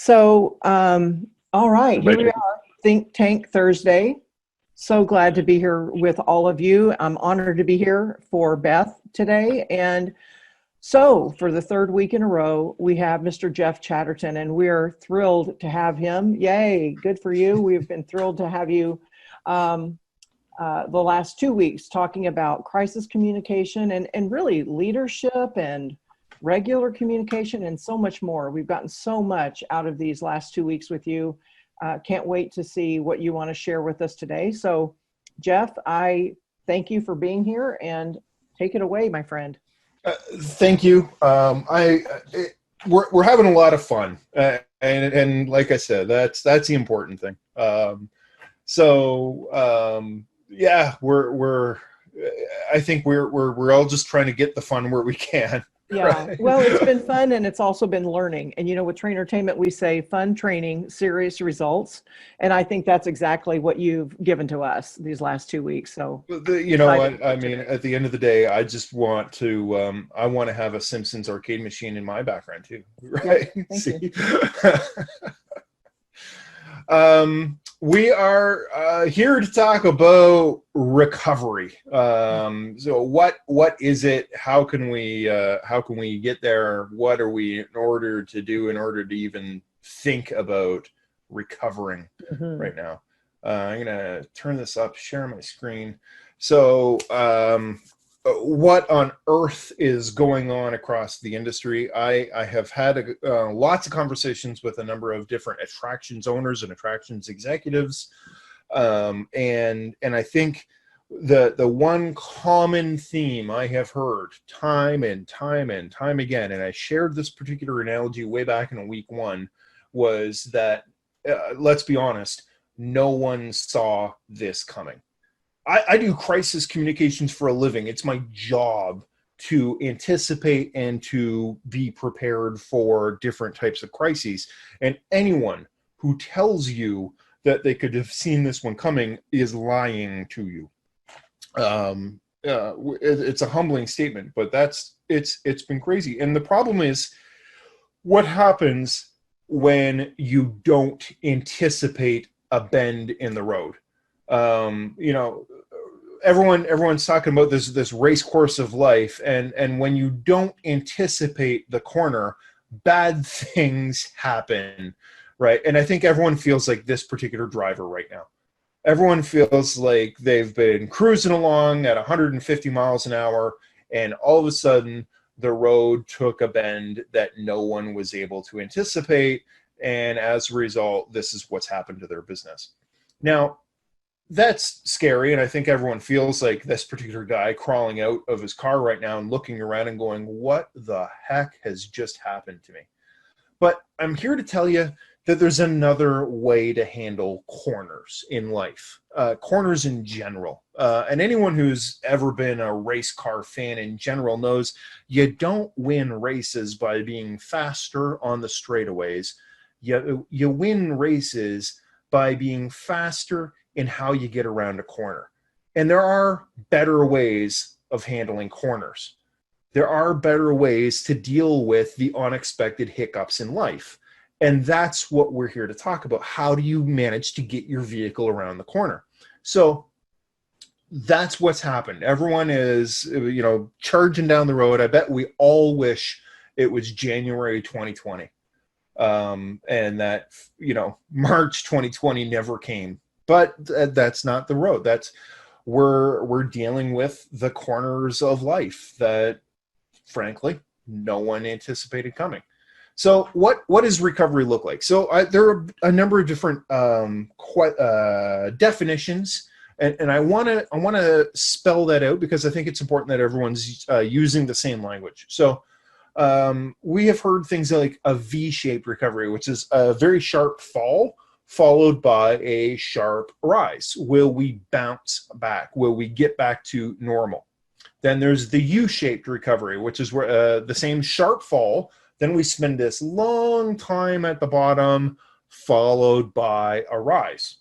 All right, here we are, Think Tank Thursday. So glad to be here with all of you. I'm honored to be here for Beth today. And so for the third week in a row, we have Mr. Jeff Chatterton, and we're thrilled to have him. Yay, good for you. We've been thrilled to have you the last 2 weeks talking about crisis communication and really leadership and regular communication and so much more. We've gotten so much out of these last 2 weeks with you. Can't wait to see what you want to share with us today. So Jeff, I thank you for being here and take it away, my friend. Thank you. We're having a lot of fun. And like I said, that's the important thing. Yeah, I think we're all just trying to get the fun where we can. Yeah, right? Well, it's been fun, and it's also been learning. And, you know, with Trainertainment, we say fun training, serious results. And I think that's exactly what you've given to us these last 2 weeks. So, you know, I mean, at the end of the day, I just want to, I want to have a Simpsons arcade machine in my background too, right? Yeah, thank you. We are here to talk about recovery. So what is it? How can we get there? What are we in order to do in order to even think about recovering right now? I'm gonna turn this up, share my screen. So what on earth is going on across the industry? I have had lots of conversations with a number of different attractions owners and attractions executives, and I think the one common theme I have heard time and time again, and I shared this particular analogy way back in week 1, was that let's be honest, no one saw this coming. I do crisis communications for a living. It's my job to anticipate and to be prepared for different types of crises. And anyone who tells you that they could have seen this one coming is lying to you. It's a humbling statement, but it's been crazy. And the problem is, what happens when you don't anticipate a bend in the road? You know, everyone's talking about this race course of life, and when you don't anticipate the corner, bad things happen, right? And I think everyone feels like this particular driver right now. Everyone feels like they've been cruising along at 150 miles an hour, and all of a sudden the road took a bend that no one was able to anticipate, and as a result, this is what's happened to their business. Now, that's scary, and I think everyone feels like this particular guy crawling out of his car right now and looking around and going, what the heck has just happened to me? But I'm here to tell you that there's another way to handle corners in life, corners in general. And anyone who's ever been a race car fan in general knows you don't win races by being faster on the straightaways. You win races by being faster in how you get around a corner. And there are better ways of handling corners. There are better ways to deal with the unexpected hiccups in life. And that's what we're here to talk about. How do you manage to get your vehicle around the corner? So that's what's happened. Everyone is, you know, charging down the road. I bet we all wish it was January 2020. And that, you know, March 2020 never came. But that's not the road. We're dealing with the corners of life that, frankly, no one anticipated coming. So what does recovery look like? So there are a number of different definitions, and I want to spell that out because I think it's important that everyone's using the same language. So we have heard things like a V-shaped recovery, which is a very sharp fall followed by a sharp rise. Will we bounce back? Will we get back to normal? Then there's the U-shaped recovery, which is where the same sharp fall, then we spend this long time at the bottom, followed by a rise.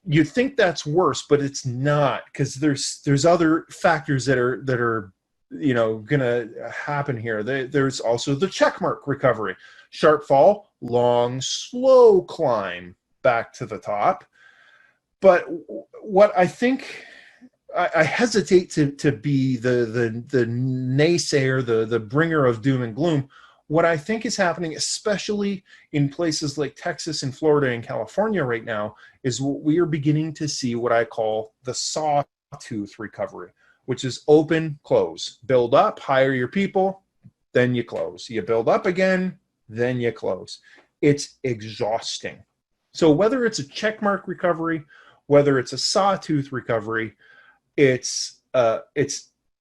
You'd think that's worse, but it's not, because there's other factors that are you know, gonna happen here. There's also the checkmark recovery. Sharp fall, long, slow climb back to the top. But what I think, I hesitate to be the naysayer, the bringer of doom and gloom. What I think is happening, especially in places like Texas and Florida and California right now, is we are beginning to see what I call the sawtooth recovery, which is open, close, build up, hire your people, then you close. You build up again, then you close. It's exhausting. So whether it's a checkmark recovery, whether it's a sawtooth recovery, it's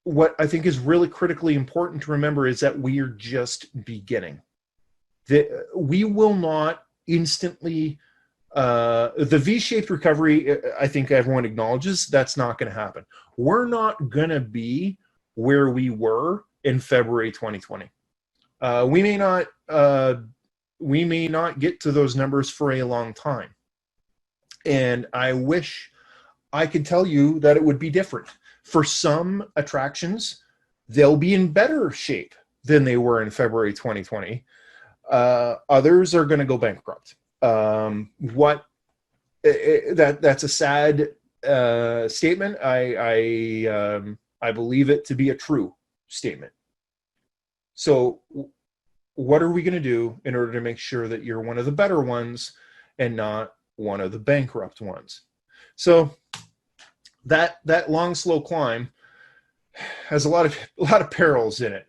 what I think is really critically important to remember is that we are just beginning. We will not instantly, the V-shaped recovery, I think everyone acknowledges that's not going to happen. We're not going to be where we were in February 2020. We may not get to those numbers for a long time. And I wish I could tell you that it would be different. For some attractions, they'll be in better shape than they were in February 2020. Others are going to go bankrupt. That's a sad statement. I believe it to be a true statement. So what are we going to do in order to make sure that you're one of the better ones and not one of the bankrupt ones? So that long, slow climb has a lot of perils in it.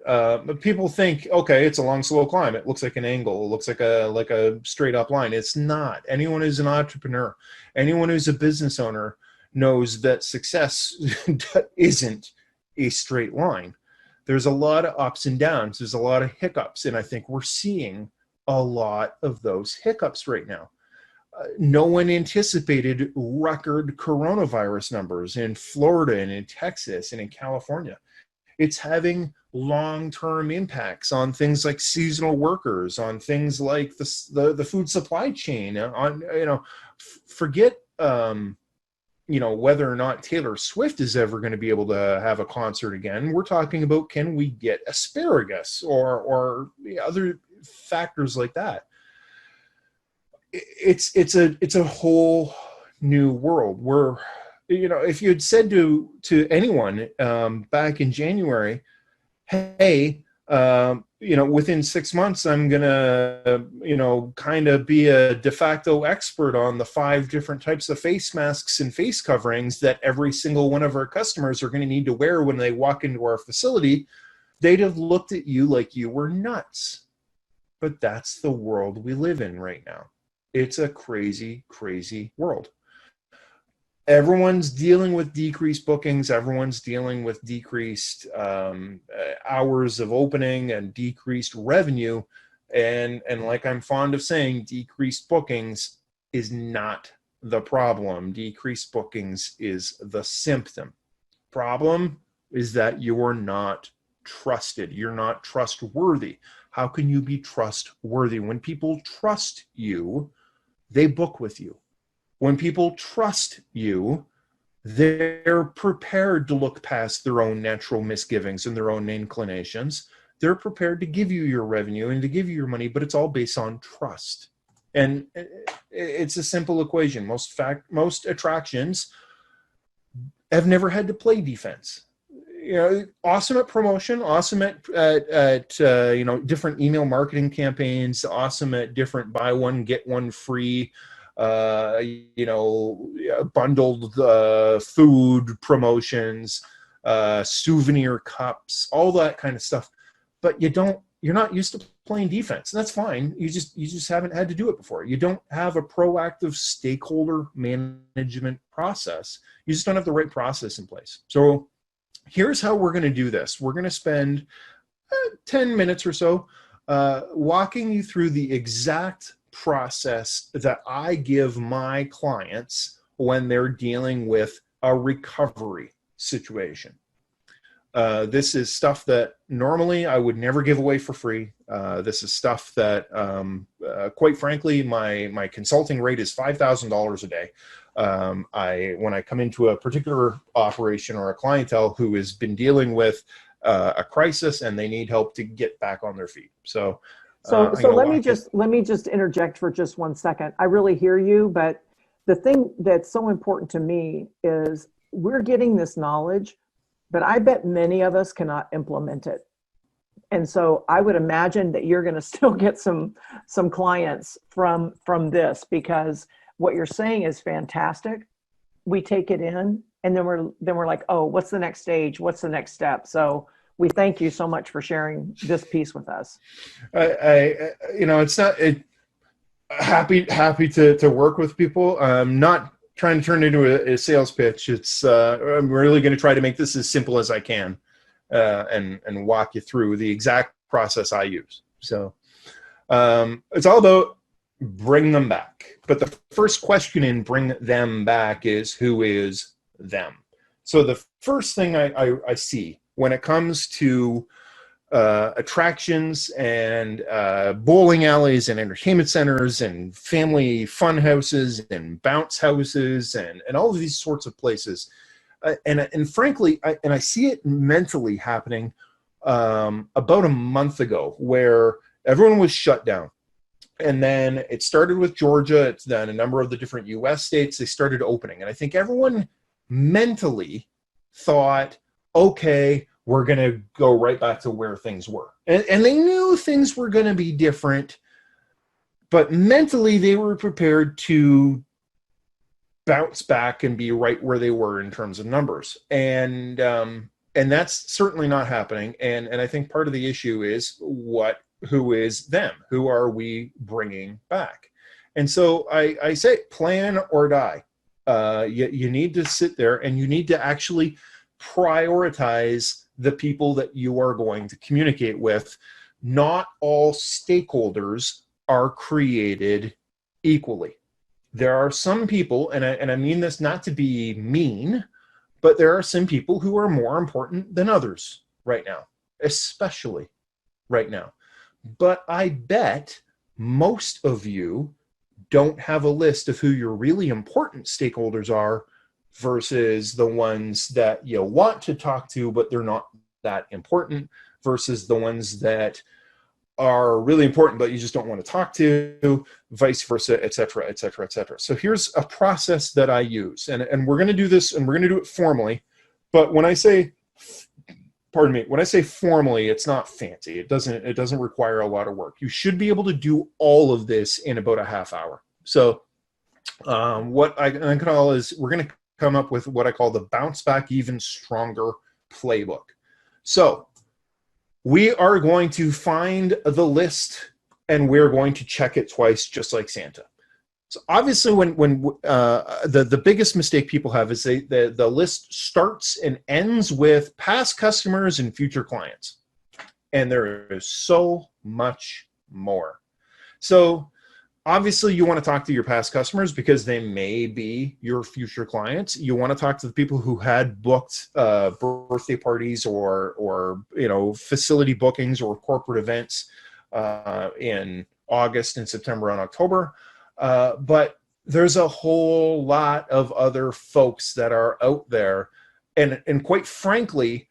People think, okay, it's a long, slow climb. It looks like an angle. It looks like a straight up line. It's not. Anyone who's an entrepreneur, anyone who's a business owner knows that success isn't a straight line. There's a lot of ups and downs. There's a lot of hiccups. And I think we're seeing a lot of those hiccups right now. No one anticipated record coronavirus numbers in Florida and in Texas and in California. It's having long-term impacts on things like seasonal workers, on things like the food supply chain, on, forget, whether or not Taylor Swift is ever going to be able to have a concert again. We're talking about, can we get asparagus or other factors like that. It's a whole new world where, if you had said to anyone back in January, hey, within 6 months, I'm going to, kind of be a de facto expert on the 5 different types of face masks and face coverings that every single one of our customers are going to need to wear when they walk into our facility, they'd have looked at you like you were nuts. But that's the world we live in right now. It's a crazy, crazy world. Everyone's dealing with decreased bookings. Everyone's dealing with decreased hours of opening and decreased revenue. And like I'm fond of saying, decreased bookings is not the problem. Decreased bookings is the symptom. Problem is that you're not trusted. You're not trustworthy. How can you be trustworthy? When people trust you, they book with you. When people trust you, they're prepared to look past their own natural misgivings and their own inclinations. They're prepared to give you your revenue and to give you your money, but it's all based on trust. And it's a simple equation. Most attractions have never had to play defense. Awesome at promotion, awesome at different email marketing campaigns, awesome at different buy one get one free, bundled food promotions, souvenir cups, all that kind of stuff. But you're not used to playing defense. And that's fine. You just haven't had to do it before. You don't have a proactive stakeholder management process. You just don't have the right process in place. So here's how we're going to do this. We're going to spend 10 minutes or so walking you through the exact process that I give my clients when they're dealing with a recovery situation. This is stuff that normally I would never give away for free. This is stuff that, quite frankly, my consulting rate is $5,000 a day. When I come into a particular operation or a clientele who has been dealing with a crisis and they need help to get back on their feet. So So, I'm so going to let me walk it. just let me just interject for just 1 second. I really hear you, but the thing that's so important to me is we're getting this knowledge, but I bet many of us cannot implement it. And so I would imagine that you're going to still get some clients from this, because what you're saying is fantastic. We take it in, and then we're like, oh, what's the next stage? What's the next step? So we thank you so much for sharing this piece with us. It's not it. Happy to work with people. I'm not trying to turn it into a sales pitch. It's I'm really going to try to make this as simple as I can, and walk you through the exact process I use. So it's all about bring them back. But the first question in bring them back is, who is them? So the first thing I see when it comes to attractions and bowling alleys and entertainment centers and family fun houses and bounce houses and all of these sorts of places. And frankly, I see it mentally happening about a month ago, where everyone was shut down. And then it started with Georgia. It's then a number of the different US states, they started opening. And I think everyone mentally thought, okay, we're going to go right back to where things were. And they knew things were going to be different, but mentally they were prepared to bounce back and be right where they were in terms of numbers. And that's certainly not happening. And I think part of the issue is who is them? Who are we bringing back? And so I say plan or die. You need to sit there and you need to actually prioritize the people that you are going to communicate with. Not all stakeholders are created equally. There are some people, and I mean this not to be mean, but there are some people who are more important than others right now, especially right now. But I bet most of you don't have a list of who your really important stakeholders are versus the ones that you want to talk to, but they're not that important, versus the ones that are really important, but you just don't want to talk to, vice versa, et cetera, et cetera, et cetera. So here's a process that I use, and we're going to do this, and we're going to do it formally. But when I say, pardon me, when I say formally, it's not fancy. It doesn't require a lot of work. You should be able to do all of this in about a half hour. So what I call is, we're going to come up with what I call the Bounce Back Even Stronger playbook. So we are going to find the list, and we're going to check it twice, just like Santa. So obviously, when the biggest mistake people have is the list starts and ends with past customers and future clients, and there is so much more. So obviously, you want to talk to your past customers because they may be your future clients. You want to talk to the people who had booked birthday parties or facility bookings or corporate events in August and September and October. But there's a whole lot of other folks that are out there, and quite frankly,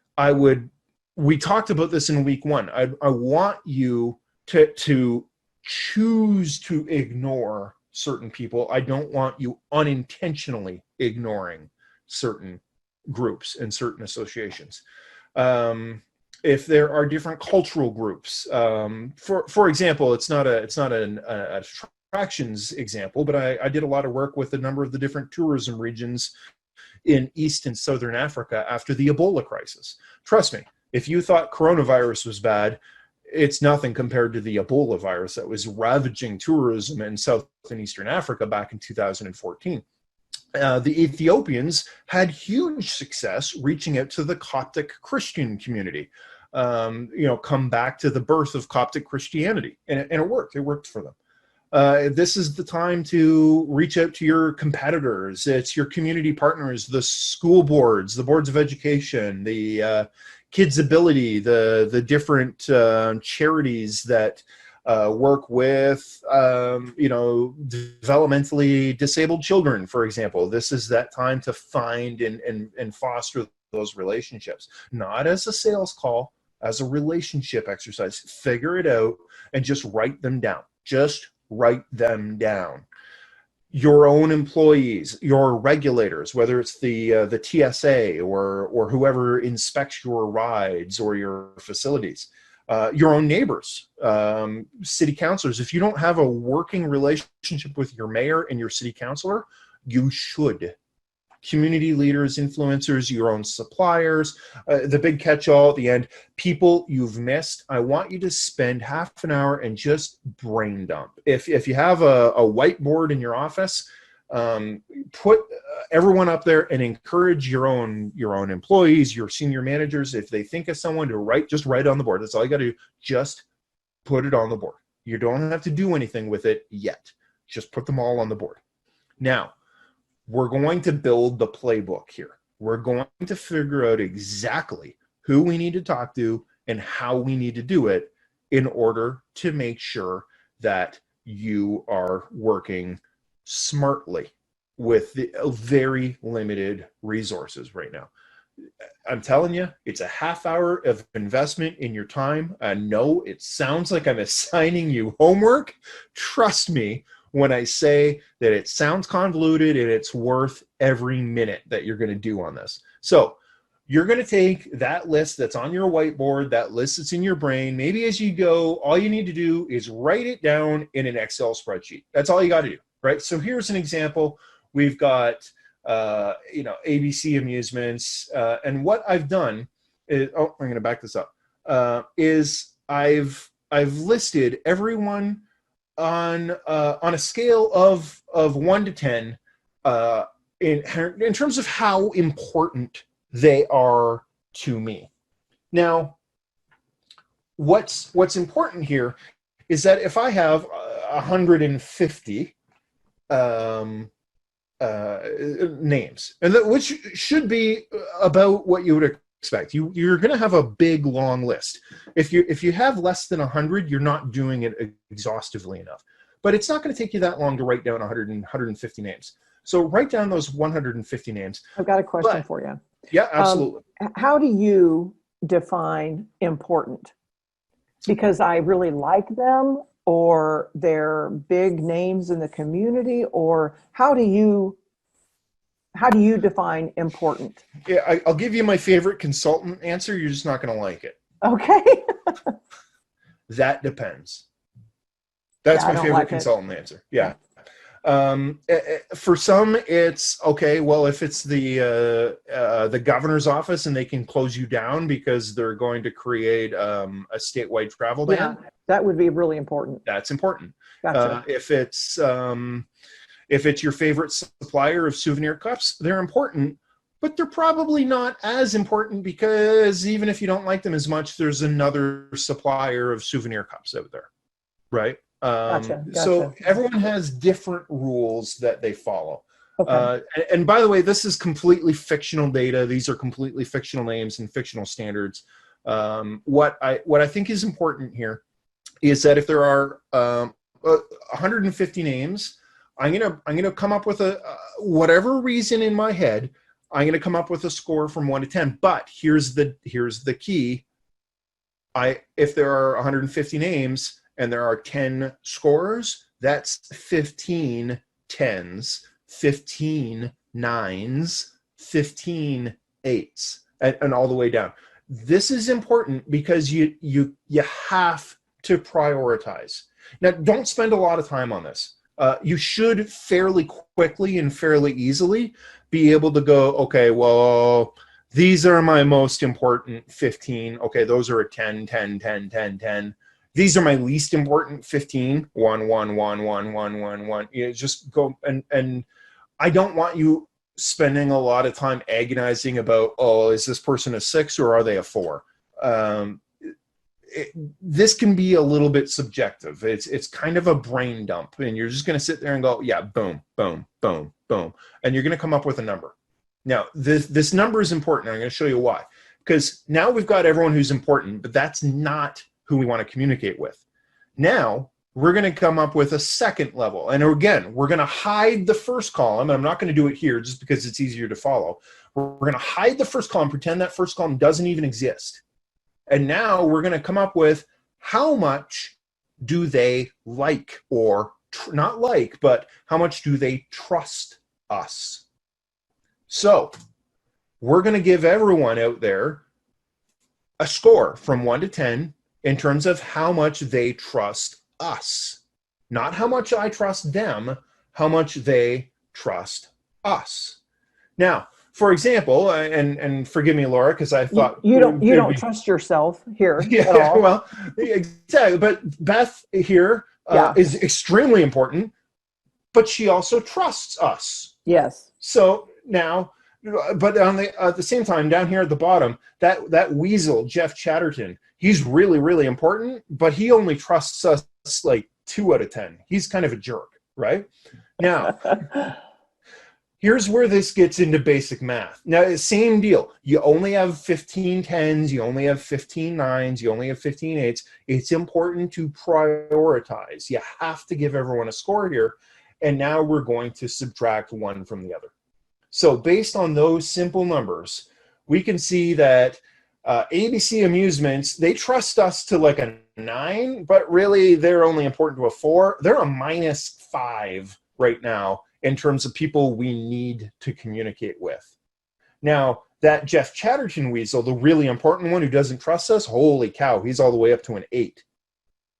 we talked about this in week one. I want you to choose to ignore certain people. I don't want you unintentionally ignoring certain groups and certain associations. If there are different cultural groups, for example, it's not an attractions example, but I did a lot of work with a number of the different tourism regions in East and Southern Africa after the Ebola crisis. Trust me, if you thought coronavirus was bad, it's nothing compared to the Ebola virus that was ravaging tourism in South and Eastern Africa back in 2014. The Ethiopians had huge success reaching out to the Coptic Christian community, come back to the birth of Coptic Christianity. And it worked. It worked for them. This is the time to reach out to your competitors. It's your community partners, the school boards, the boards of education, the Kids Ability, the different charities that work with developmentally disabled children, for example. This is that time to find and foster those relationships, not as a sales call, as a relationship exercise. Figure it out and just write them down. Just write them down. Your own employees, your regulators, whether it's the TSA or whoever inspects your rides or your facilities, your own neighbors, city councilors. If you don't have a working relationship with your mayor and your city councilor, you should. Community leaders, influencers, your own suppliers, the big catch-all at the end, people you've missed. I want you to spend half an hour and just brain dump. If you have a whiteboard in your office, put everyone up there and encourage your own employees, your senior managers. If they think of someone to write, just write it on the board. That's all you got to do. Just put it on the board. You don't have to do anything with it yet. Just put them all on the board. Now, we're going to build the playbook here. We're going to figure out exactly who we need to talk to and how we need to do it in order to make sure that you are working smartly with the very limited resources right now. I'm telling you, it's a half hour of investment in your time. I know it sounds like I'm assigning you homework. Trust me when I say that it sounds convoluted and it's worth every minute that you're going to do on this. So you're going to take that list that's on your whiteboard, that list that's in your brain. Maybe as you go, all you need to do is write it down in an Excel spreadsheet. That's all you got to do, right? So here's an example. We've got, ABC Amusements. And what I've done is, I'm going to back this up, is I've listed everyone on a scale of 1 to 10 in terms of how important they are to me. Now, what's important here is that if I have 150 names, and which should be about what you would expect. You're going to have a big long list. If you have less than 100, you're not doing it exhaustively enough. But it's not going to take you that long to write down 150 names. So write down those 150 names. I've got a question for you. Yeah, absolutely. How do you define important? Because I really like them, or they're big names in the community, or how do you define important? Yeah, I'll give you my favorite consultant answer. You're just not going to like it. Okay. That depends. That's my favorite consultant answer. Yeah. For some, it's okay. Well, if it's the governor's office and they can close you down because they're going to create a statewide travel ban, that would be really important. That's important. Gotcha. If it's your favorite supplier of souvenir cups, they're important, but they're probably not as important because even if you don't like them as much, there's another supplier of souvenir cups out there, right? Gotcha. So everyone has different rules that they follow. Okay. And by the way, this is completely fictional data. These are completely fictional names and fictional standards. What I think is important here is that if there are 150 names, I'm gonna come up with whatever reason in my head, I'm gonna come up with a score from 1 to 10. But here's the key. If there are 150 names and there are 10 scorers, that's 15 10s, 15 9s, 15 8s, and all the way down. This is important because you have to prioritize. Now, don't spend a lot of time on this. You should fairly quickly and fairly easily be able to go, okay, well, these are my most important 15. Okay, those are a 10, 10, 10, 10, 10. These are my least important 15. 1, 1, 1, 1, 1, 1, 1. You just go, and I don't want you spending a lot of time agonizing about, oh, is this person a 6 or are they a 4? This can be a little bit subjective. It's kind of a brain dump, and you're just going to sit there and go, yeah, boom, boom, boom, boom, and you're going to come up with a number. Now, this number is important. I'm going to show you why. Because now we've got everyone who's important, but that's not who we want to communicate with. Now, we're going to come up with a second level. And again, we're going to hide the first column. And I'm not going to do it here just because it's easier to follow. We're going to hide the first column, pretend that first column doesn't even exist. And now we're going to come up with how much do they like, or not like, but how much do they trust us? So we're going to give everyone out there a score from 1 to 10 in terms of how much they trust us. Not how much I trust them, how much they trust us. Now, for example, and forgive me, Laura, because I thought you don't trust yourself here at all. Well, exactly. But Beth here is extremely important, but she also trusts us. Yes. So now, but at the same time, down here at the bottom, that weasel Jeff Chatterton, he's really, really important, but he only trusts us like 2 out of 10. He's kind of a jerk, right? Now. Here's where this gets into basic math. Now, same deal. You only have 15 10s, you only have 15 9s, you only have 15 8s. It's important to prioritize. You have to give everyone a score here. And now we're going to subtract one from the other. So based on those simple numbers, we can see that ABC Amusements, they trust us to like a 9, but really they're only important to a 4. They're a -5 right now in terms of people we need to communicate with. Now, that Jeff Chatterton weasel, the really important one who doesn't trust us, holy cow, he's all the way up to an 8.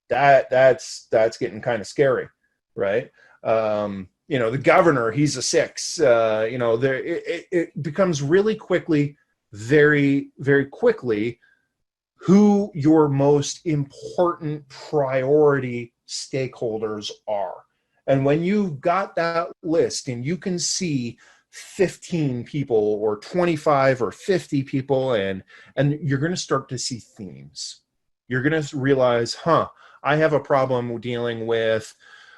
That's getting kind of scary, right? The governor, he's a 6. It becomes really quickly, very, very quickly, who your most important priority stakeholders are. And when you've got that list and you can see 15 people or 25 or 50 people, and you're going to start to see themes. You're going to realize, I have a problem dealing with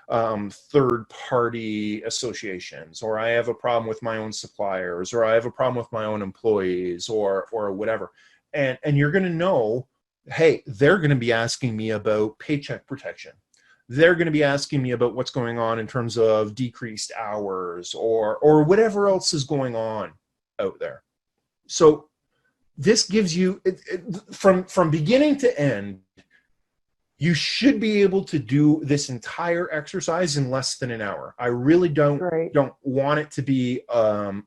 third-party associations, or I have a problem with my own suppliers, or I have a problem with my own employees, or whatever. And you're going to know, hey, they're going to be asking me about paycheck protection. They're going to be asking me about what's going on in terms of decreased hours or whatever else is going on out there. So this gives you, from beginning to end, you should be able to do this entire exercise in less than an hour. I really don't want it to be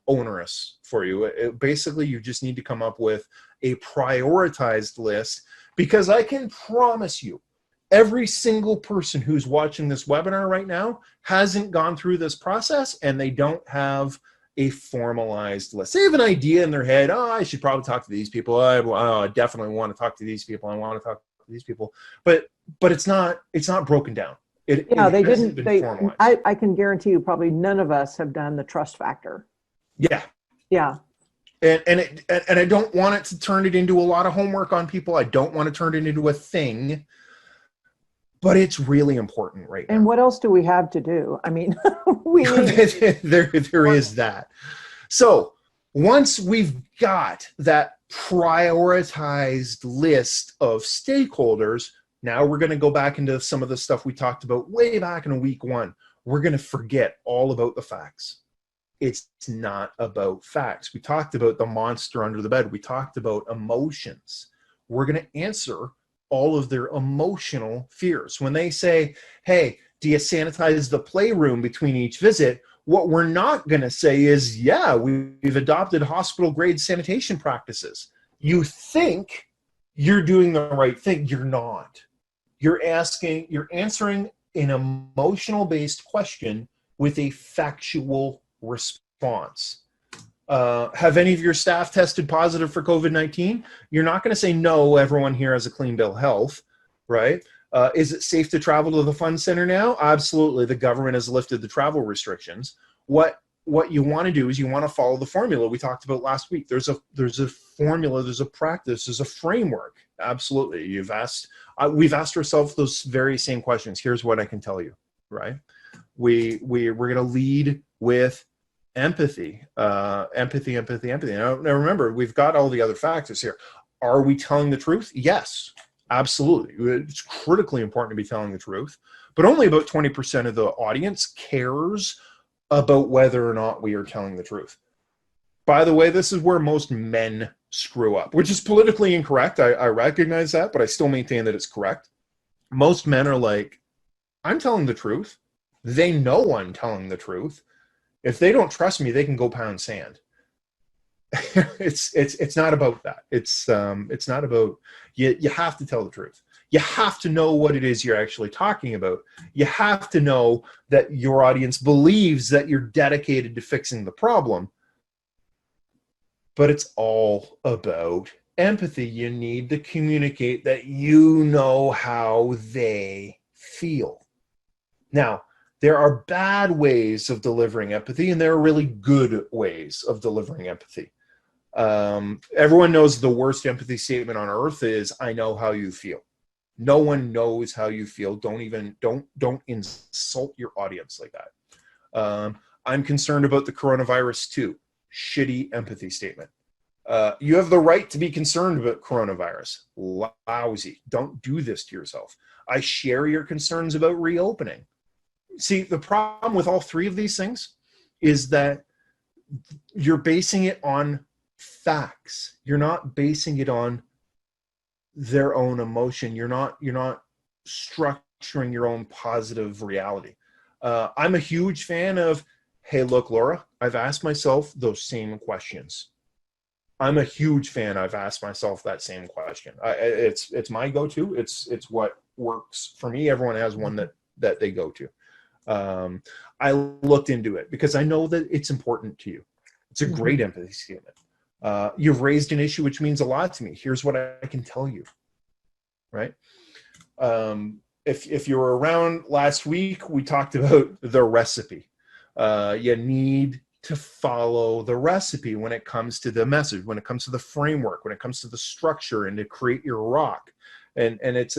onerous for you. Basically, you just need to come up with a prioritized list, because I can promise you, every single person who's watching this webinar right now hasn't gone through this process, and they don't have a formalized list. They have an idea in their head. I should probably talk to these people. I definitely want to talk to these people. I want to talk to these people. But it's not broken down. They didn't. I can guarantee you, probably none of us have done the trust factor. Yeah. Yeah. And I don't want it to turn it into a lot of homework on people. I don't want to turn it into a thing. But it's really important right now. And what else do we have to do? I mean, there is that. So once we've got that prioritized list of stakeholders, now we're going to go back into some of the stuff we talked about way back in week 1. We're going to forget all about the facts. It's not about facts. We talked about the monster under the bed. We talked about emotions. We're going to answer all of their emotional fears. When they say, hey, do you sanitize the playroom between each visit? What we're not going to say is, yeah, we've adopted hospital-grade sanitation practices. You think you're doing the right thing. You're not. You're answering an emotional-based question with a factual response. Have any of your staff tested positive for COVID-19? You're not going to say, no, everyone here has a clean bill of health, right? Is it safe to travel to the fun center now? Absolutely. The government has lifted the travel restrictions. What you want to do is you want to follow the formula we talked about last week. There's a formula, there's a practice, there's a framework. Absolutely. We've asked ourselves those very same questions. Here's what I can tell you, right? We're going to lead with empathy. Empathy. Now remember, we've got all the other factors here. Are we telling the truth? Yes, absolutely. It's critically important to be telling the truth, but only about 20% of the audience cares about whether or not we are telling the truth. By the way, this is where most men screw up, which is politically incorrect. I recognize that, but I still maintain that it's correct. Most men are like, I'm telling the truth. They know I'm telling the truth. If they don't trust me, they can go pound sand. It's not about that. It's not about, you have to tell the truth. You have to know what it is you're actually talking about. You have to know that your audience believes that you're dedicated to fixing the problem. But it's all about empathy. You need to communicate that you know how they feel. Now, there are bad ways of delivering empathy, and there are really good ways of delivering empathy. Everyone knows the worst empathy statement on earth is, I know how you feel. No one knows how you feel. Don't insult your audience like that. I'm concerned about the coronavirus too. Shitty empathy statement. You have the right to be concerned about coronavirus. Lousy. Don't do this to yourself. I share your concerns about reopening. See, the problem with all three of these things is that you're basing it on facts. You're not basing it on their own emotion. You're not structuring your own positive reality. I'm a huge fan of, hey, look, Laura, I've asked myself those same questions. I'm a huge fan. I've asked myself that same question. It's my go-to. It's what works for me. Everyone has one that they go to. I looked into it because I know that it's important to you. It's a great empathy statement. You've raised an issue which means a lot to me. Here's what I can tell you, right? If you were around last week, we talked about the recipe. You need to follow the recipe when it comes to the message, when it comes to the framework, when it comes to the structure, and to create your rock. And it's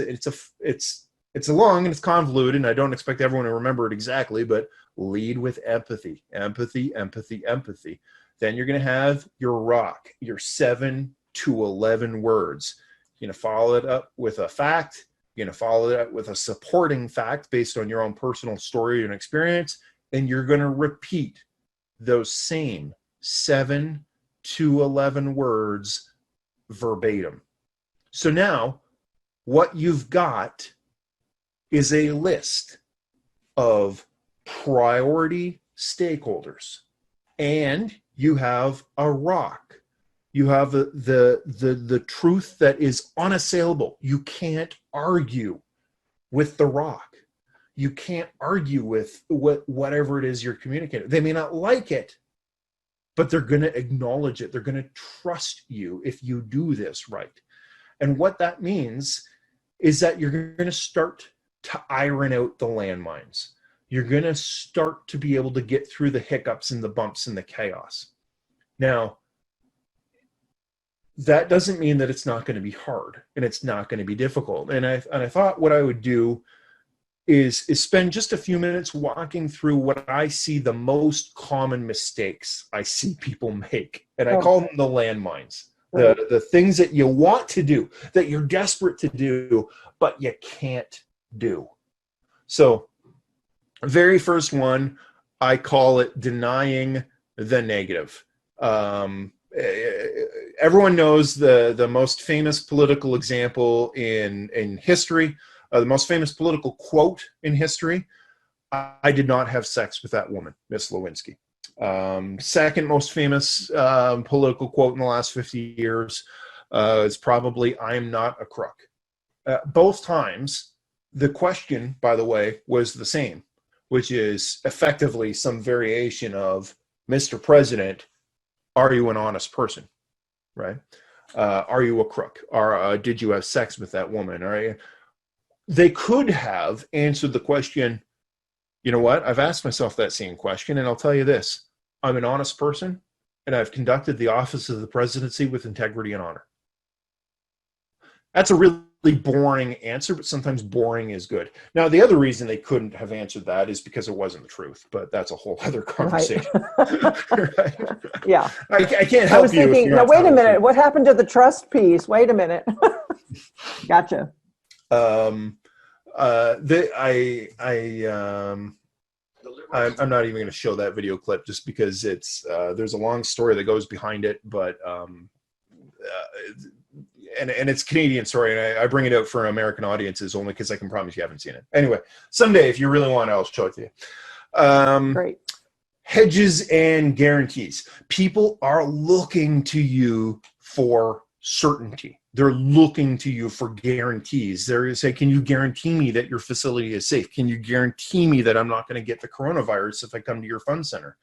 long and it's convoluted, and I don't expect everyone to remember it exactly, but lead with empathy, empathy, empathy, empathy. Then you're going to have your rock, your 7 to 11 words. You're going to follow it up with a fact. You're going to follow it up with a supporting fact based on your own personal story and experience. And you're going to repeat those same 7 to 11 words verbatim. So now what you've got is a list of priority stakeholders, and you have a rock. You have the truth that is unassailable. You can't argue with the rock. You can't argue with whatever it is you're communicating. They may not like it, but they're going to acknowledge it. They're going to trust you if you do this right. And what that means is that you're going to start to iron out the landmines. You're going to start to be able to get through the hiccups and the bumps and the chaos. Now, that doesn't mean that it's not going to be hard and it's not going to be difficult. And I thought what I would do is spend just a few minutes walking through what I see the most common mistakes I see people make. And I call them the landmines, the things that you want to do, that you're desperate to do, but you can't do. So very first one, I call it denying the negative. Everyone knows the most famous political example in history, the most famous political quote in history. I did not have sex with that woman, Miss Lewinsky. Second most famous political quote in the last 50 years is probably, I am not a crook. Both times, the question, by the way, was the same, which is effectively some variation of, Mr. President, are you an honest person, right? Are you a crook? Or did you have sex with that woman? Or they could have answered the question, you know what? I've asked myself that same question, and I'll tell you this. I'm an honest person, and I've conducted the office of the presidency with integrity and honor. That's a really boring answer, but sometimes boring is good. Now, the other reason they couldn't have answered that is because it wasn't the truth, but that's a whole other conversation. Right? Yeah. I can't help I was you. thinking, now wait a minute, what happened to the trust piece? Wait a minute. Gotcha. I'm not even going to show that video clip just because it's there's a long story that goes behind it, but and it's a Canadian story, and I bring it out for American audiences only because I can promise you haven't seen it. Anyway, someday if you really want, I'll show it to you. Great. Hedges and guarantees. People are looking to you for certainty. They're looking to you for guarantees. They're going to say, can you guarantee me that your facility is safe? Can you guarantee me that I'm not going to get the coronavirus if I come to your fun center?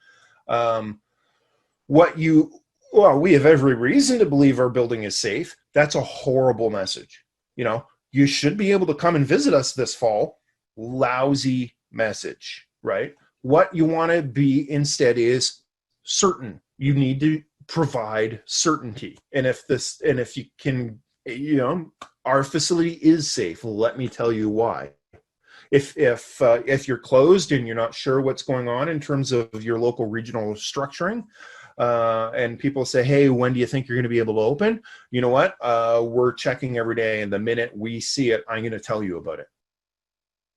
We have every reason to believe our building is safe. That's a horrible message. You know, you should be able to come and visit us this fall. Lousy message, right? What you want to be instead is certain. You need to provide certainty. And if you can, you know, our facility is safe. Let me tell you why. If you're closed and you're not sure what's going on in terms of your local regional structuring, and people say, hey, when do you think you're going to be able to open? You know what? We're checking every day, and the minute we see it, I'm going to tell you about it.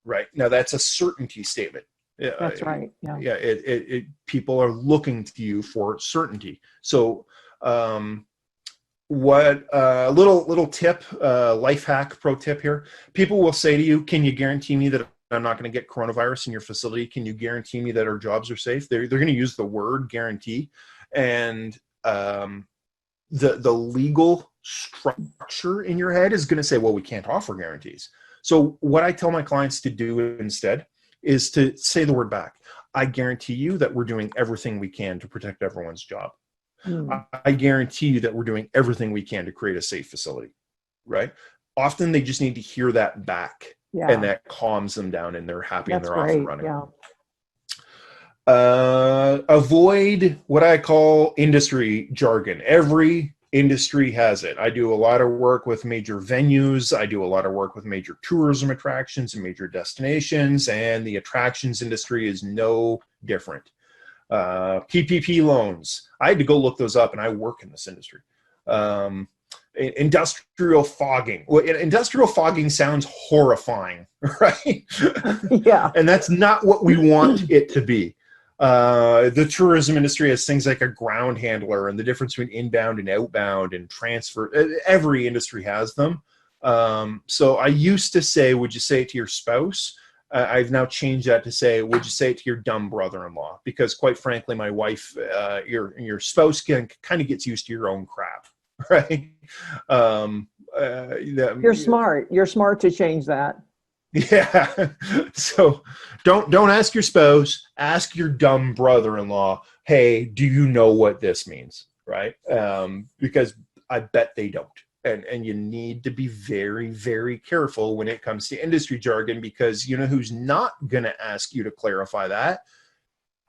Right? Now, that's a certainty statement. That's right. Yeah. Yeah. People are looking to you for certainty. So, little tip, life hack, pro tip here. People will say to you, can you guarantee me that I'm not going to get coronavirus in your facility? Can you guarantee me that our jobs are safe? They're going to use the word guarantee, and the legal structure in your head is going to say, well, we can't offer guarantees. So what I tell my clients to do instead is to say the word back. I guarantee you that we're doing everything we can to protect everyone's job. I guarantee you that we're doing everything we can to create a safe facility, right? Often they just need to hear that back, and that calms them down, and they're happy. That's and they're great. off and running. Yeah. Avoid what I call industry jargon. Every industry has it. I do a lot of work with major venues. I do a lot of work with major tourism attractions and major destinations, and the attractions industry is no different. PPP loans. I had to go look those up, and I work in this industry. Industrial fogging. Well, industrial fogging sounds horrifying, right? Yeah. And that's not what we want it to be. The tourism industry has things like a ground handler, and the difference between inbound and outbound and transfer. Every industry has them. So I used to say, would you say it to your spouse? I've now changed that to say, would you say it to your dumb brother-in-law? Because quite frankly, my wife, your spouse kind of gets used to your own crap, right? You're smart. You're smart to change that. Yeah. So don't ask your spouse, ask your dumb brother-in-law, hey, do you know what this means? Right? Because I bet they don't. And you need to be very, very careful when it comes to industry jargon, because you know who's not going to ask you to clarify that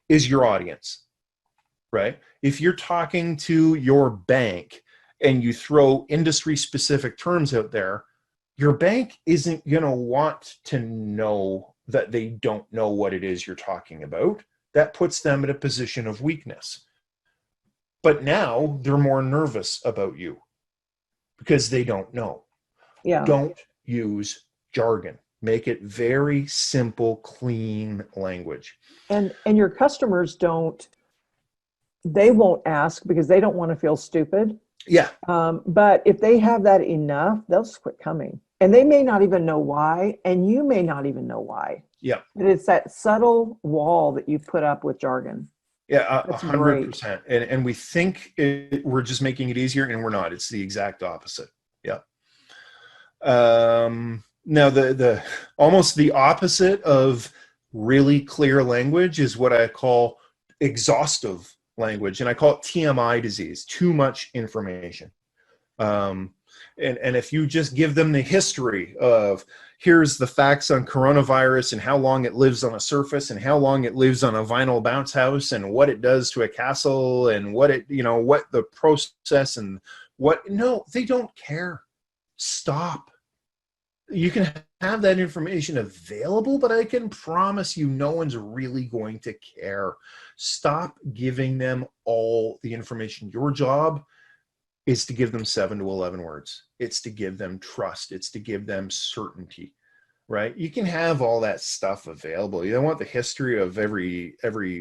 is your audience, right? If you're talking to your bank and you throw industry-specific terms out there, your bank isn't going to want to know that they don't know what it is you're talking about. That puts them in a position of weakness. But now they're more nervous about you because they don't know. Yeah. Don't use jargon. Make it very simple, clean language. And your customers they won't ask because they don't want to feel stupid. Yeah. But if they have that enough, they'll just quit coming. And they may not even know why, and you may not even know why. Yeah. But it's that subtle wall that you put up with jargon. Yeah, 100%. And we think we're just making it easier, and we're not. It's the exact opposite. Yeah. Now, the almost the opposite of really clear language is what I call exhaustive language, and I call it TMI disease, too much information. And if you just give them the history of, here's the facts on coronavirus and how long it lives on a surface and how long it lives on a vinyl bounce house and what it does to a castle and what the process and no, they don't care. Stop. You can have that information available, but I can promise you no one's really going to care. Stop giving them all the information. Your job is to give them 7 to 11 words. It's to give them trust. It's to give them certainty, right? You can have all that stuff available. You don't want the history of every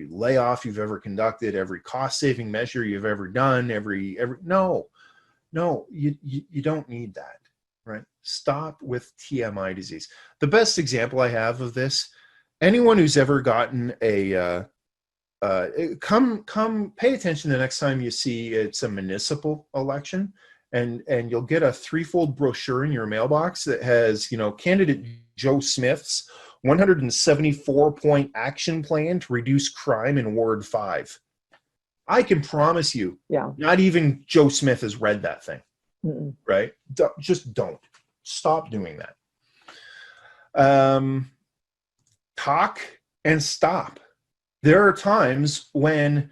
layoff you've ever conducted, every cost-saving measure you've ever done, no. No, you don't need that, right? Stop with TMI disease. The best example I have of this, anyone who's ever gotten a, come pay attention the next time you see it's a municipal election, and you'll get a threefold brochure in your mailbox that has, candidate Joe Smith's 174-point action plan to reduce crime in Ward 5. I can promise you, not even Joe Smith has read that thing, right? Just don't. Stop doing that. Talk and stop. There are times when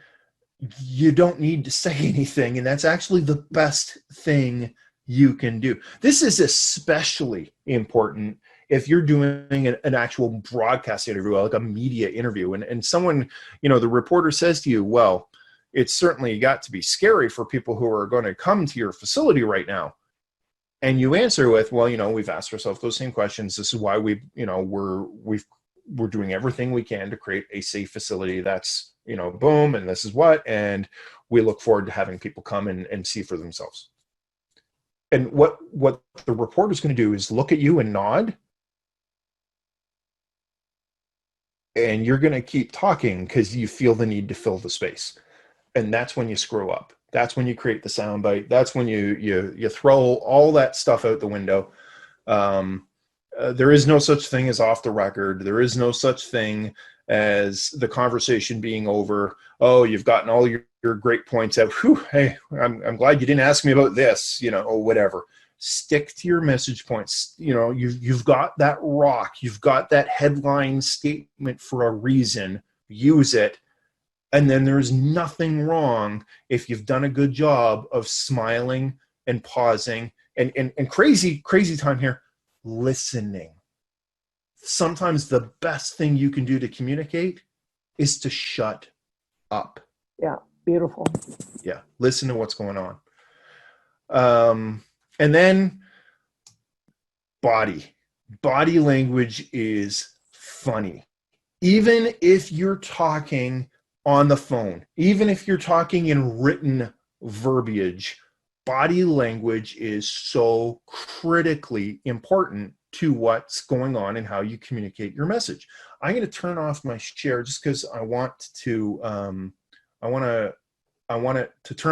you don't need to say anything, and that's actually the best thing you can do. This is especially important if you're doing an actual broadcast interview, like a media interview, and someone, the reporter says to you, well, it's certainly got to be scary for people who are going to come to your facility right now. And you answer with, well, we've asked ourselves those same questions. This is why we're doing everything we can to create a safe facility that's, boom, and this is what, and we look forward to having people come and see for themselves. And what the reporter's going to do is look at you and nod, and you're going to keep talking because you feel the need to fill the space. And that's when you screw up. That's when you create the soundbite. That's when you throw all that stuff out the window. There is no such thing as off the record. There is no such thing as the conversation being over. Oh, you've gotten all your great points out. Whew, hey, I'm glad you didn't ask me about this, or whatever. Stick to your message points. You've got that rock. You've got that headline statement for a reason. Use it. And then there's nothing wrong if you've done a good job of smiling and pausing and crazy time here, listening. Sometimes the best thing you can do to communicate is to shut up. Yeah, beautiful. Yeah, listen to what's going on. And then body language is funny. Even if you're talking on the phone, even if you're talking in written verbiage, body language is so critically important to what's going on and how you communicate your message. I'm going to turn off my share just because I want to turn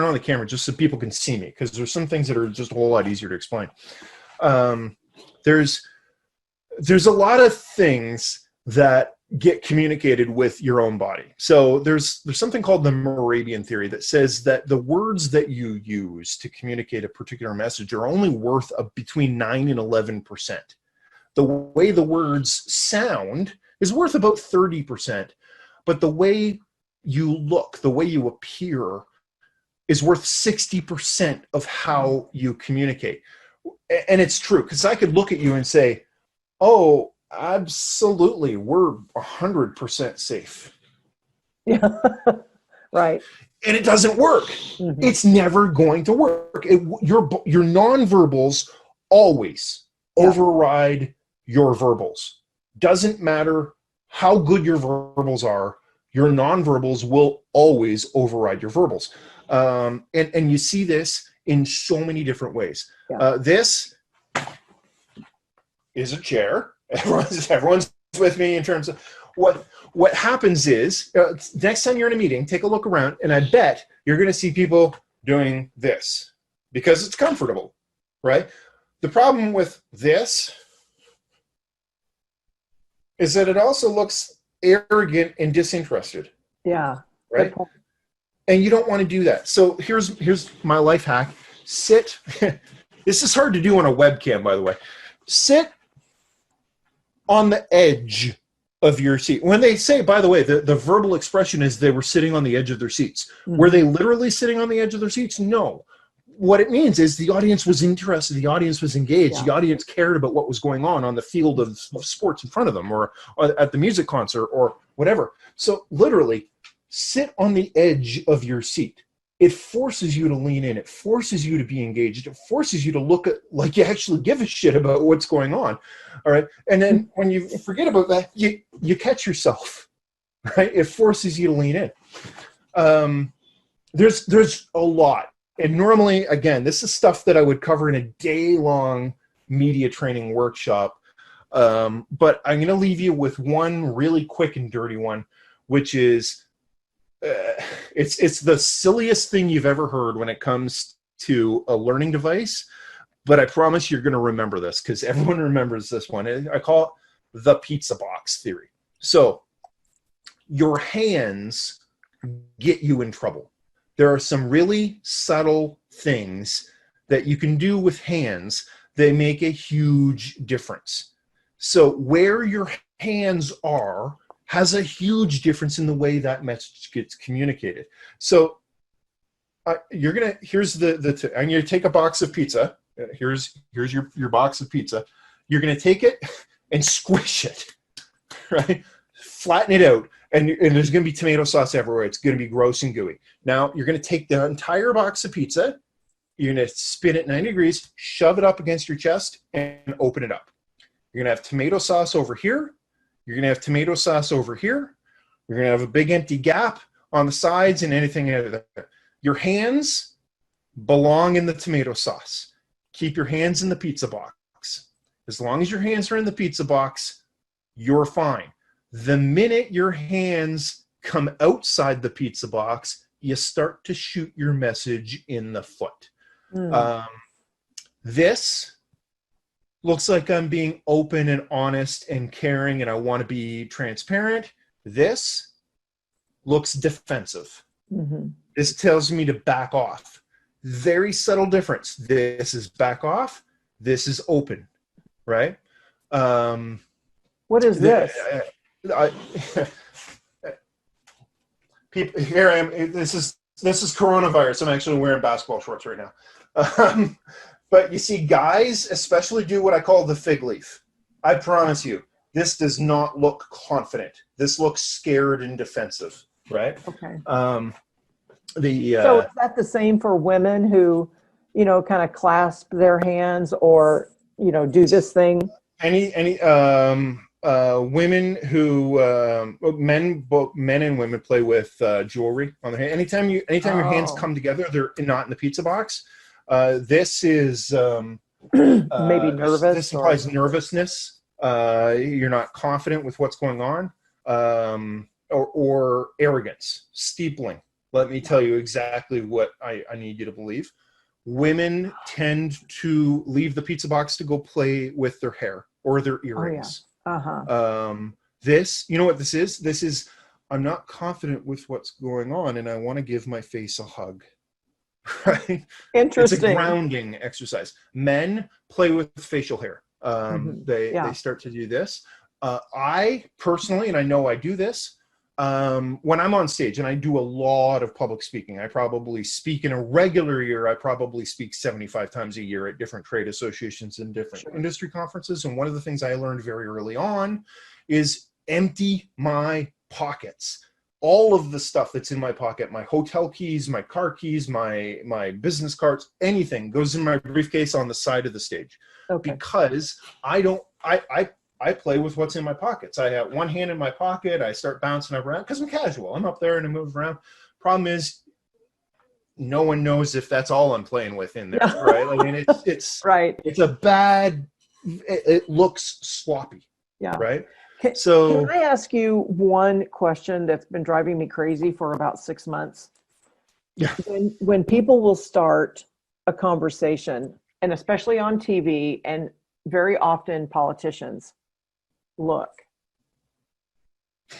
on the camera just so people can see me, because there's some things that are just a whole lot easier to explain. There's a lot of things that get communicated with your own body. So there's something called the Moravian theory that says that the words that you use to communicate a particular message are only worth between 9 and 11%. The way the words sound is worth about 30%, but the way you look, the way you appear is worth 60% of how you communicate. And it's true, because I could look at you and say, oh, absolutely, we're 100% safe. Yeah, right. And it doesn't work. Mm-hmm. It's never going to work. Your nonverbals always override your verbals. Doesn't matter how good your verbals are, your nonverbals will always override your verbals. And you see this in so many different ways. Yeah. This is a chair. Everyone's with me in terms of what happens is, next time you're in a meeting, take a look around, and I bet you're going to see people doing this because it's comfortable, right? The problem with this is that it also looks arrogant and disinterested. Yeah. Right? And you don't want to do that. So here's my life hack. Sit. This is hard to do on a webcam, by the way. Sit on the edge of your seat. When they say, by the way, the verbal expression is they were sitting on the edge of their seats. Mm-hmm. Were they literally sitting on the edge of their seats? No. What it means is the audience was interested, the audience was engaged, the audience cared about what was going on the field of sports in front of them, or at the music concert, or whatever. So literally, sit on the edge of your seat. It forces you to lean in. It forces you to be engaged. It forces you to look at like you actually give a shit about what's going on. All right. And then when you forget about that, you catch yourself. Right? It forces you to lean in. There's a lot And normally, again, this is stuff that I would cover in a day-long media training workshop. But I'm going to leave you with one really quick and dirty one, which is it's the silliest thing you've ever heard when it comes to a learning device. But I promise you're going to remember this because everyone remembers this one. I call it the pizza box theory. So your hands get you in trouble. There are some really subtle things that you can do with hands that make a huge difference. So where your hands are has a huge difference in the way that message gets communicated. So here's I'm going to take a box of pizza. Here's your box of pizza. You're going to take it and squish it, right? Flatten it out. And there's going to be tomato sauce everywhere. It's going to be gross and gooey. Now, you're going to take the entire box of pizza. You're going to spin it 90 degrees, shove it up against your chest, and open it up. You're going to have tomato sauce over here. You're going to have tomato sauce over here. You're going to have a big empty gap on the sides and anything out of there. Your hands belong in the tomato sauce. Keep your hands in the pizza box. As long as your hands are in the pizza box, you're fine. The minute your hands come outside the pizza box, you start to shoot your message in the foot. This looks like I'm being open and honest and caring and I want to be transparent. This looks defensive. This tells me to back off. Very subtle difference. This is back off. This is open, right? What is this? People, here I am. This is coronavirus. I'm actually wearing basketball shorts right now. But you see, guys especially do what I call the fig leaf. I promise you, this does not look confident. This looks scared and defensive, right? Okay. So is that the same for women who, kind of clasp their hands or, do this thing? Women who both men and women play with jewelry on their hand. Anytime your hands come together, they're not in the pizza box. This is maybe nervous. This implies nervousness. You're not confident with what's going on, or arrogance, steepling. Let me tell you exactly what I need you to believe. Women tend to leave the pizza box to go play with their hair or their earrings. This, you know what this is? This is, I'm not confident with what's going on and I want to give my face a hug. Right? Interesting. It's a grounding exercise. Men play with facial hair. They start to do this. I personally, and I know I do this, when I'm on stage, and I do a lot of public speaking, I probably speak in a regular year, I probably speak 75 times a year at different trade associations and different industry conferences. And one of the things I learned very early on is empty my pockets. All of the stuff that's in my pocket, my hotel keys, my car keys, my business cards, anything goes in my briefcase on the side of the stage. Because I play with what's in my pockets. I have one hand in my pocket. I start bouncing around because I'm casual. I'm up there and I move around. Problem is, no one knows if that's all I'm playing with in there, right? I mean, it's right. It's a bad. It looks sloppy. Yeah. Right. Can I ask you one question that's been driving me crazy for about 6 months? Yeah. When people will start a conversation, and especially on TV, and very often politicians. Look.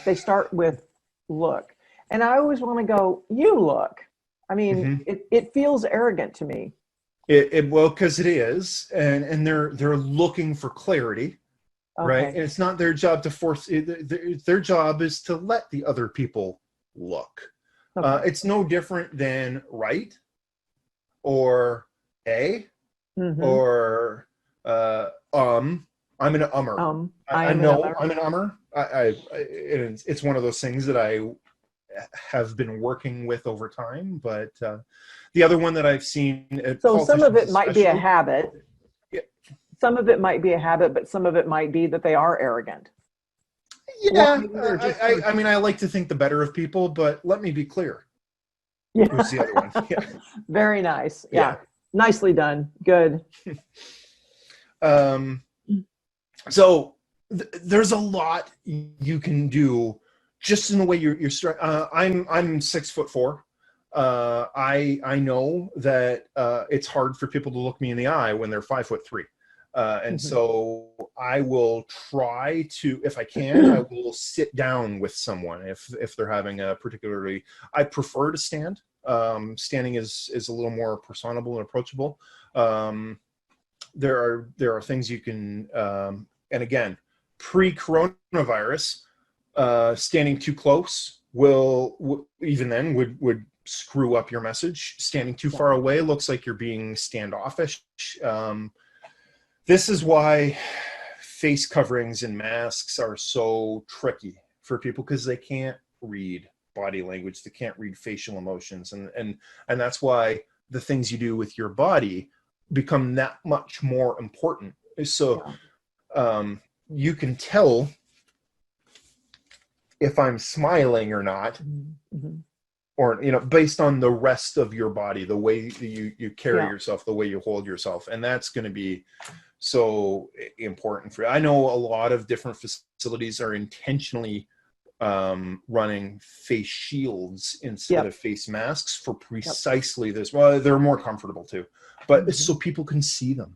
They start with look. And I always want to go, you look. I mean, it feels arrogant to me. Well, because it is, and they're looking for clarity, right? And it's not their job to force it. Their job is to let the other people look. It's no different than right or or I'm an ummer. I know I'm an ummer. It's one of those things that I have been working with over time. But the other one that I've seen. So some of it might be a habit. Yeah. Some of it might be a habit, but some of it might be that they are arrogant. Yeah, I mean, I like to think the better of people, but let me be clear. Yeah. was the other one. Yeah. Very nice. Yeah. Yeah. Nicely done. Good. So there's a lot you can do just in the way you're I'm 6'4". I know that it's hard for people to look me in the eye when they're 5'3". And so I will try to, if I can, I will sit down with someone if they're having a particularly, I prefer to stand. Standing is a little more personable and approachable. There are things you can, and again, pre-coronavirus, standing too close will even then would screw up your message. Standing too far away looks like you're being standoffish. This is why face coverings and masks are so tricky for people, because they can't read body language, they can't read facial emotions, and that's why the things you do with your body become that much more important. So you can tell if I'm smiling or not, or based on the rest of your body, the way you carry yourself, the way you hold yourself, and that's going to be so important for you. I know a lot of different facilities are intentionally running face shields instead of face masks for precisely this. Well, they're more comfortable too, but so people can see them,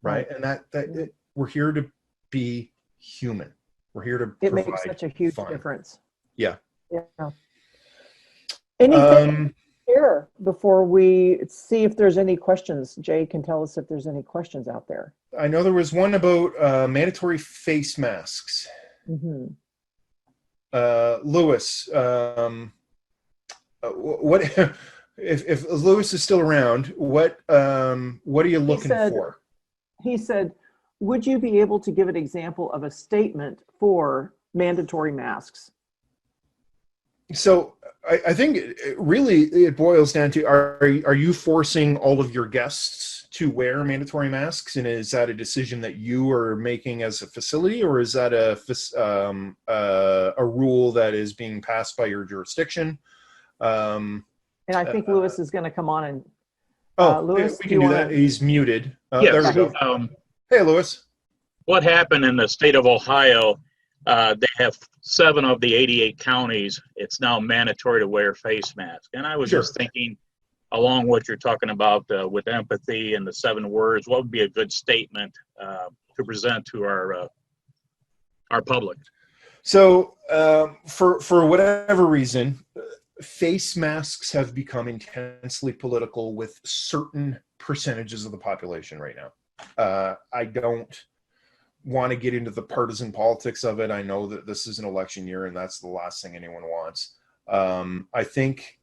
right? And that we're here to be human. We're here to it makes such a huge fun. Difference. Yeah. Anything here before we see if there's any questions? Jay can tell us if there's any questions out there. I know there was one about mandatory face masks. Lewis, what if Lewis is still around? What are you looking for? He said, would you be able to give an example of a statement for mandatory masks? So I think it boils down to, are you forcing all of your guests to wear mandatory masks, and is that a decision that you are making as a facility, or is that a rule that is being passed by your jurisdiction? And I think Lewis is going to come on and Lewis, we can do that. He's muted. Yes. There we go. Hey, Lewis. What happened in the state of Ohio? They have 7 of the 88 counties. It's now mandatory to wear face masks. And I was just thinking, along what you're talking about with empathy and the 7 words, what would be a good statement to present to our public? So for whatever reason, face masks have become intensely political with certain percentages of the population right now. I don't want to get into the partisan politics of it. I know that this is an election year, and that's the last thing anyone wants. I think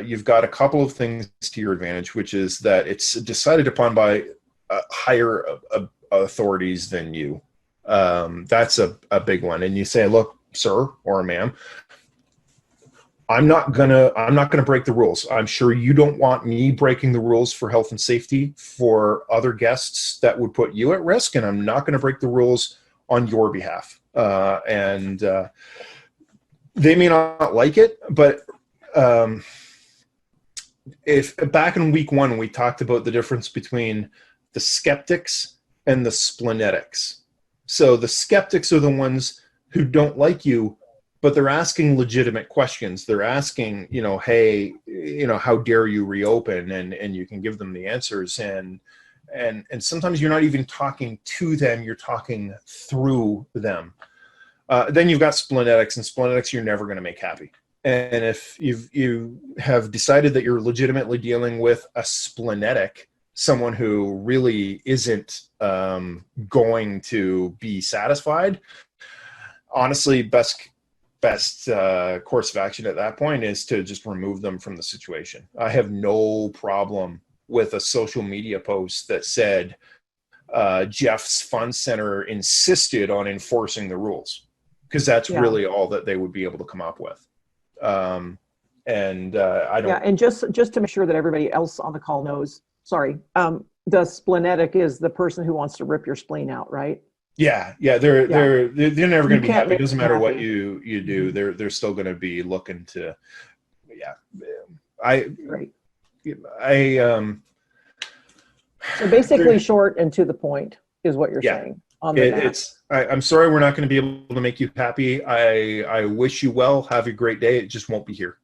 you've got a couple of things to your advantage, which is that it's decided upon by higher authorities than you. That's a big one. And you say, look, sir or ma'am, I'm not gonna break the rules. I'm sure you don't want me breaking the rules for health and safety for other guests that would put you at risk, and I'm not gonna break the rules on your behalf. And they may not like it, but if back in week 1 we talked about the difference between the skeptics and the splenetics. So the skeptics are the ones who don't like you, but they're asking legitimate questions. They're asking, hey, how dare you reopen? And you can give them the answers. And sometimes you're not even talking to them, you're talking through them. Then you've got splenetics, and splenetics you're never going to make happy. And if you have decided that you're legitimately dealing with a splenetic, someone who really isn't going to be satisfied, honestly, best course of action at that point is to just remove them from the situation. I have no problem with a social media post that said Jeff's Fun Center insisted on enforcing the rules, because that's really all that they would be able to come up with. I don't. Yeah, and just to make sure that everybody else on the call knows, the splenetic is the person who wants to rip your spleen out, right? Yeah, they're never going to be happy. It doesn't matter what you do. They're still going to be looking to, Great. I So basically short and to the point is what you're saying on the mask. I'm sorry we're not going to be able to make you happy. I wish you well. Have a great day. It just won't be here.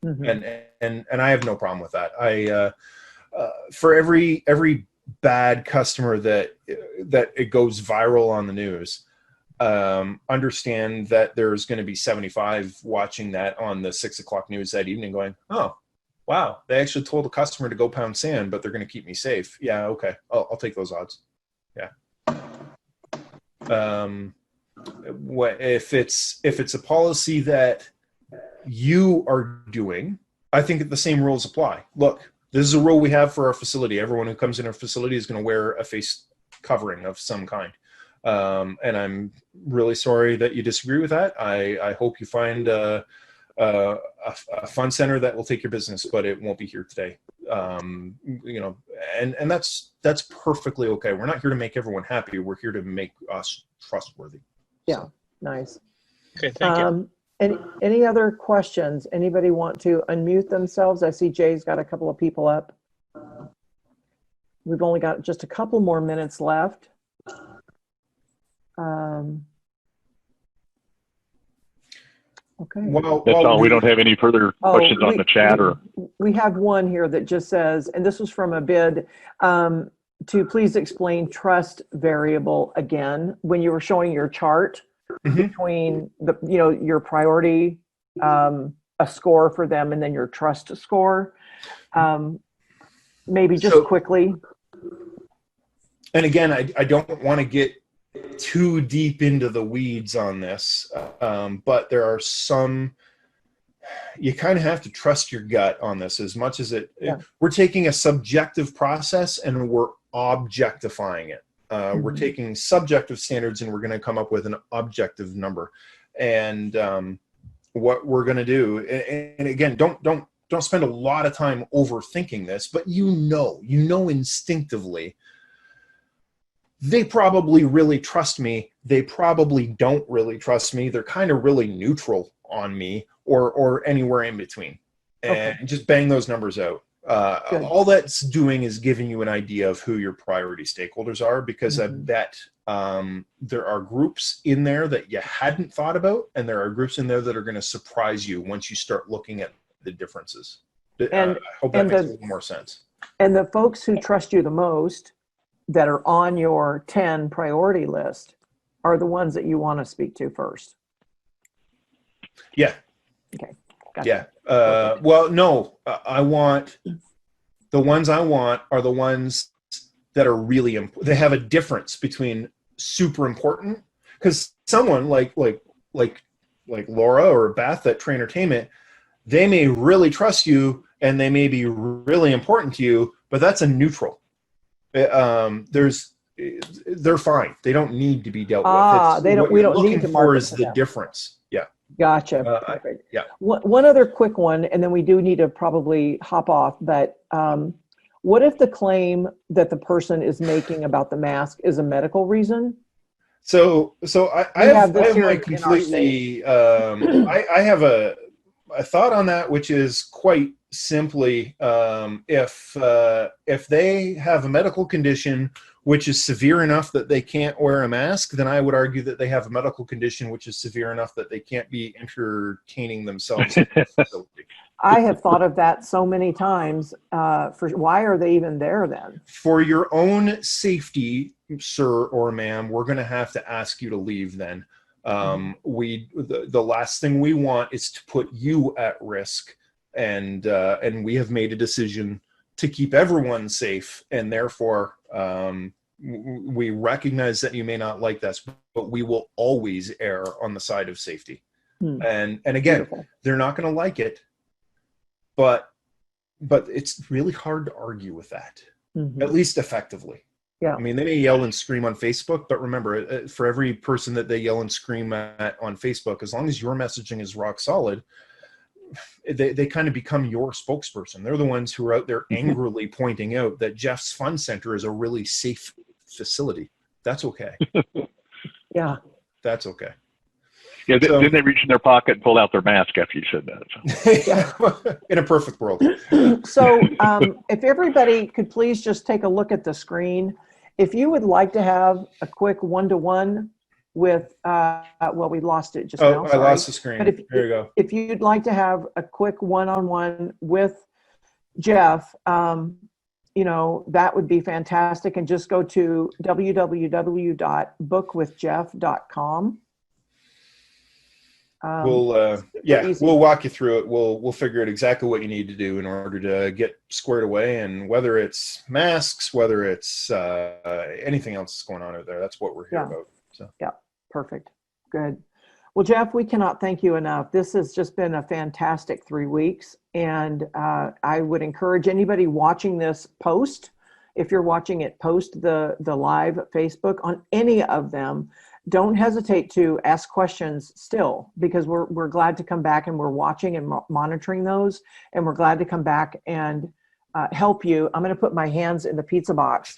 And I have no problem with that. For every bad customer that it goes viral on the news, understand that there's going to be 75 watching that on the 6 o'clock news that evening going, oh, wow, they actually told the customer to go pound sand, but they're going to keep me safe. Yeah, okay, I'll take those odds. Yeah. If it's a policy that you are doing, I think the same rules apply. Look, this is a rule we have for our facility. Everyone who comes in our facility is going to wear a face covering of some kind. And I'm really sorry that you disagree with that. I hope you find a fun center that will take your business, but it won't be here today. And that's perfectly okay. We're not here to make everyone happy. We're here to make us trustworthy. Yeah, nice. Okay, thank you. Any other questions? Anybody want to unmute themselves? I see Jay's got a couple of people up. We've only got just a couple more minutes left. Okay. That's all. We don't have any further questions on the chat, or we have one here that just says, and this was from a bid, to please explain trust variable again. When you were showing your chart between your priority, a score for them, and then your trust score, maybe just quickly. And again, I don't want to get too deep into the weeds on this, but there are some, you kind of have to trust your gut on this as much as we're taking a subjective process and we're objectifying it. We're taking subjective standards and we're going to come up with an objective number. And what we're going to do, and again, don't spend a lot of time overthinking this, but you know instinctively, they probably really trust me. They probably don't really trust me. They're kind of really neutral on me, or anywhere in between. And just bang those numbers out. All that's doing is giving you an idea of who your priority stakeholders are, because I bet there are groups in there that you hadn't thought about, and there are groups in there that are going to surprise you once you start looking at the differences. I hope that makes a little more sense. And the folks who trust you the most, that are on your 10 priority list, are the ones that you want to speak to first. Yeah. Okay. Gotcha. Yeah. Well, no, I want, the ones I want are the ones that are really important. They have a difference between super important, because someone like Laura or Beth at Traintertainment, they may really trust you and they may be really important to you, but that's a neutral. They're fine. They don't need to be dealt with. We don't need to market is the difference. Yeah. Gotcha. Perfect. Yeah. One other quick one, and then we do need to probably hop off. But what if the claim that the person is making about the mask is a medical reason? So I have my completely. I have a thought on that, which is quite simply, if they have a medical condition which is severe enough that they can't wear a mask, then I would argue that they have a medical condition which is severe enough that they can't be entertaining themselves in the facility. I have thought of that so many times. Why are they even there then? For your own safety, sir or ma'am, we're going to have to ask you to leave then. The last thing we want is to put you at risk, and we have made a decision to keep everyone safe, and therefore we recognize that you may not like this, but we will always err on the side of safety. And again, beautiful. They're not going to like it, but it's really hard to argue with that, at least effectively. Yeah. I mean, they may yell and scream on Facebook, but remember, for every person that they yell and scream at on Facebook, as long as your messaging is rock solid, they kind of become your spokesperson. They're the ones who are out there angrily pointing out that Jeff's Fun Center is a really safe facility. That's okay. Yeah. That's okay. Yeah, So- didn't they reach in their pocket and pull out their mask after you said that? So. In a perfect world. So if everybody could please just take a look at the screen. If you would like to have a quick one-to-one with, well, we lost it just now. Oh, I Sorry. lost the screen. But There you go. if you'd like to have a quick one-on-one with Jeff, you know, that would be fantastic. And just go to www.bookwithjeff.com. We'll walk you through it. We'll figure out exactly what you need to do in order to get squared away, and whether it's masks, whether it's anything else that's going on out there. That's what we're here about. So yeah, perfect, good. Well, Jeff, we cannot thank you enough. This has just been a fantastic 3 weeks, and I would encourage anybody watching this post, if you're watching it post the live Facebook on any of them, don't hesitate to ask questions still, because we're glad to come back, and we're watching and monitoring those, and we're glad to come back and help you. I'm going to put my hands in the pizza box.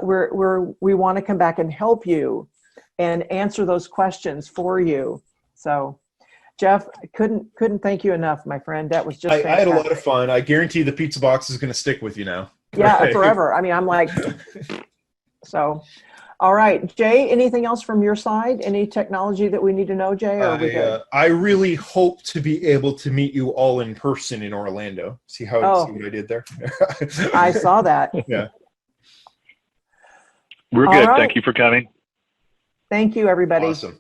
We want to come back and help you and answer those questions for you. So, Jeff, couldn't thank you enough, my friend. That was just fantastic. I had a lot of fun. I guarantee the pizza box is going to stick with you now. Yeah, right? Forever. I mean, I'm like, so. All right, Jay, anything else from your side? Any technology that we need to know, Jay, or are we good? I really hope to be able to meet you all in person in Orlando. See what I did there? I saw that. Yeah. We're good. Right. Thank you for coming. Thank you, everybody. Awesome.